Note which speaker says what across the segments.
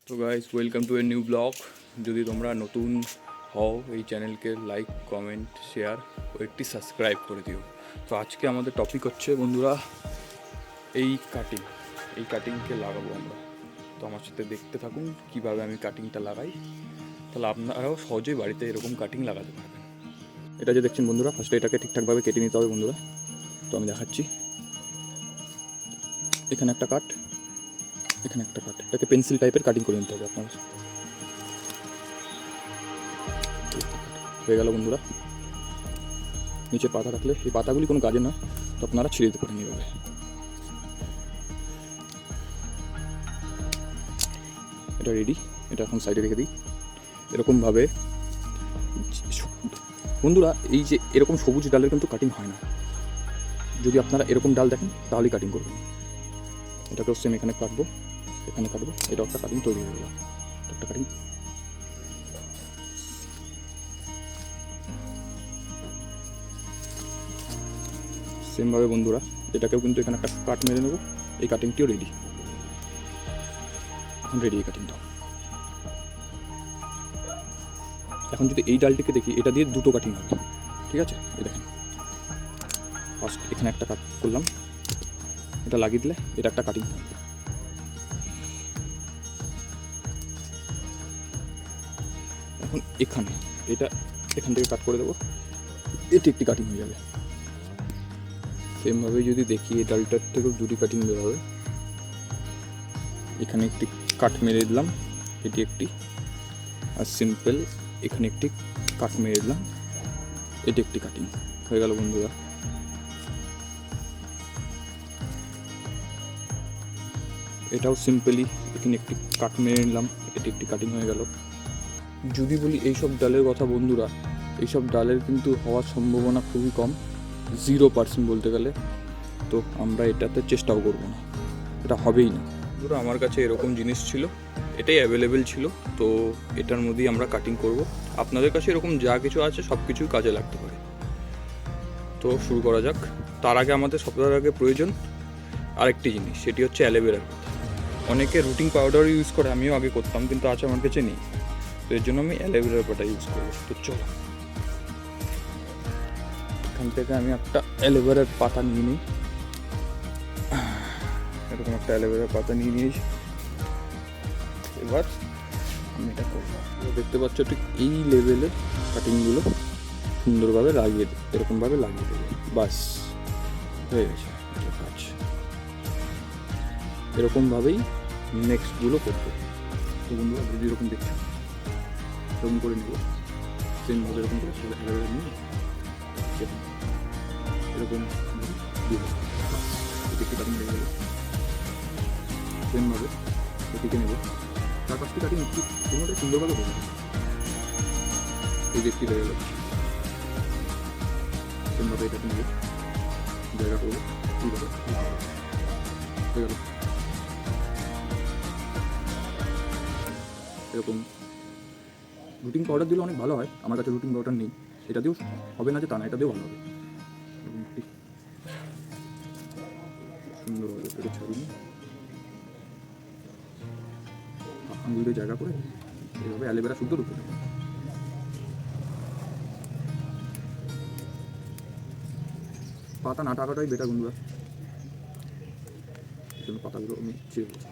Speaker 1: তো guys welcome to a new blog. যদি তোমরা নতুন হও এই চ্যানেলকে লাইক কমেন্ট শেয়ার ও একটি সাবস্ক্রাইব করে দিও। তো আজকে আমাদের টপিক হচ্ছে বন্ধুরা এই কাটিংকে লাগাবো আমরা। তো আমার সাথে দেখতে থাকুন কিভাবে আমি কাটিংটা লাগাই, তাহলে আপনারাও সহজেই বাড়িতে এরকম কাটিং লাগাতে পারবেন। এটা যে দেখছেন বন্ধুরা, ফার্স্টে এটাকে ঠিকঠাকভাবে কেটে নিতে হবে বন্ধুরা। তো আমি দেখাচ্ছি, এখানে একটা কাট, এখানে একটা কাট, এটাকে পেন্সিল টাইপের কাটিং করে নিতে হবে আপনারা। হয়ে গেল বন্ধুরা। নিচে পাতা রাখলে এই পাতাগুলি কোনো কাজে না, তো আপনারা ছিঁড়ে দিতে পারেন এইভাবে। এটা রেডি, এটা এখন সাইডে রেখে দিই। এরকমভাবে বন্ধুরা, এই যে এরকম সবুজ ডালের কিন্তু কাটিং হয় না। যদি আপনারা এরকম ডাল দেখেন তাহলেই কাটিং করবেন। এটাকেও সেম এখানে কাটবো, এখানে কাটবো, এটা একটা কাটিং তৈরি হয়ে গেল। একটা কাটিং সেমভাবে বন্ধুরা, এটাকেও কিন্তু এখানে একটা কাট মেরে নেবো। এই কাটিংটিও রেডি, এখন রেডি এই কাটিংটা। এখন যদি এই ডালটিকে দেখি, এটা দিয়ে দুটো কাটিং হবে, ঠিক আছে? এই দেখেন, ফার্স্ট এখানে একটা কাট করলাম, এটা লাগিয়ে দিলে এটা একটা কাটিং হবে। এখন এখানে এটা এখান থেকে কাট করে দেবো, এটি একটি কাটিং হয়ে যাবে। সেমভাবে যদি দেখি এই ডালটার থেকেও দুটি কাটিং বের হবে। এখানে একটি কাট মেরে দিলাম, এটি একটি, আর সিম্পল এখানে একটি কাট মেরে দিলাম, এটি একটি কাটিং হয়ে গেল বন্ধুরা। এটাও সিম্পলি এখানে একটি কাট মেরে নিলাম, এটি একটি কাটিং হয়ে গেল। যদি বলি এইসব ডালের কথা বন্ধুরা, এইসব ডালের কিন্তু হওয়ার সম্ভাবনা খুবই কম, 0% বলতে গেলে। তো আমরা এটাতে চেষ্টাও করব না, এটা হবেই না। ধরো আমার কাছে এরকম জিনিস ছিল, এটাই অ্যাভেলেবেল ছিল, তো এটার মধ্যেই আমরা কাটিং করব। আপনাদের কাছে এরকম যা কিছু আছে সব কিছুই কাজে লাগতে পারে। তো শুরু করা যাক। তার আগে আমাদের সবথেকে আগে প্রয়োজন আরেকটি জিনিস, সেটি হচ্ছে অ্যালোভেরার পাতা। অনেকে রুটিং পাউডার ইউজ করে, আমিও আগে করতাম, কিন্তু আজ আমার কাছে নেই, তো এর জন্য আমি অ্যালোভেরার পাতা ইউজ করবো। তো চলো, এখান থেকে আমি একটা অ্যালোভেরার পাতা নিয়ে নিই। এরকম একটা অ্যালোভেরার পাতা নিয়ে নিয়েছি। এবার আমি এটা করবো, দেখতে পাচ্ছ ঠিক এই লেভেলের কাটিংগুলো সুন্দরভাবে লাগিয়ে দেবো, এরকমভাবে লাগিয়ে দেবো, বাস হয়ে গেছে কাজ। এরকমভাবেই নেক্সটগুলো করবো। তো বন্ধুরা, যদি এরকম দেখছি এরকম করে নেবো, সেমভাবে এরকম করে অ্যালোভেরা নিয়ে এরকম দিয়ে এটি কাটিং লেগে গেল। সেমভাবে এটিকে নেব, তার পাশটি কাটিং একটু মধ্যে সুন্দরভাবে হয়ে যাবে। এই যে একটি হয়ে গেল, সেমভাবে এটাকে নেব, জায়গা করবো, এইভাবে হয়ে গেল। এরকম রুটিং পাউডার দিলে অনেক ভালো হয়, আমার কাছে রুটিং পাউডার নেই, এটা দিয়েও হবে না যে তা না, এটা দিয়েও ভালো হবে। সুন্দরভাবে এটাকে ছাড়িয়ে আঙুলের জায়গা করে এইভাবে অ্যালোভেরা শুদ্ধ ঢুকে দেবে। পাতা না টাকাটাই বেটার বন্ধুরা, এই জন্য পাতাগুলো আমি ছিঁড়ে দিচ্ছি।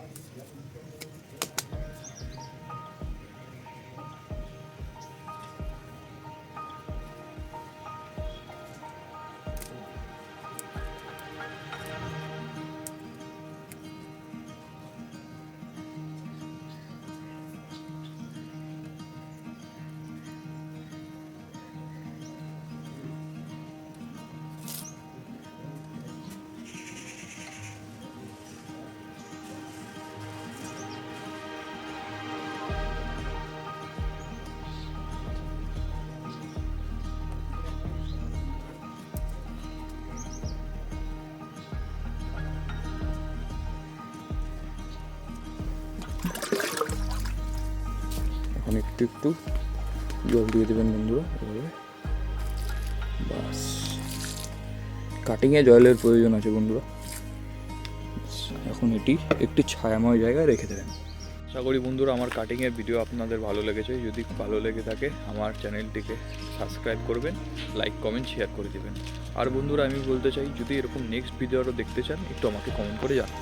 Speaker 1: এখন একটু একটু জল দিয়ে দেবেন বন্ধুরা, এভাবে বাস। কাটিংয়ে জলের প্রয়োজন আছে বন্ধুরা। এখন এটি একটি ছায়াময় জায়গায় রেখে দেবেন। আশা করি বন্ধুরা আমার কাটিংয়ের ভিডিও আপনাদের ভালো লেগেছে। যদি ভালো লেগে থাকে আমার চ্যানেলটিকে সাবস্ক্রাইব করবেন, লাইক কমেন্ট শেয়ার করে দেবেন। আর বন্ধুরা আমি বলতে চাই, যদি এরকম নেক্সট ভিডিও আরও দেখতে চান একটু আমাকে কমেন্ট করে জানান।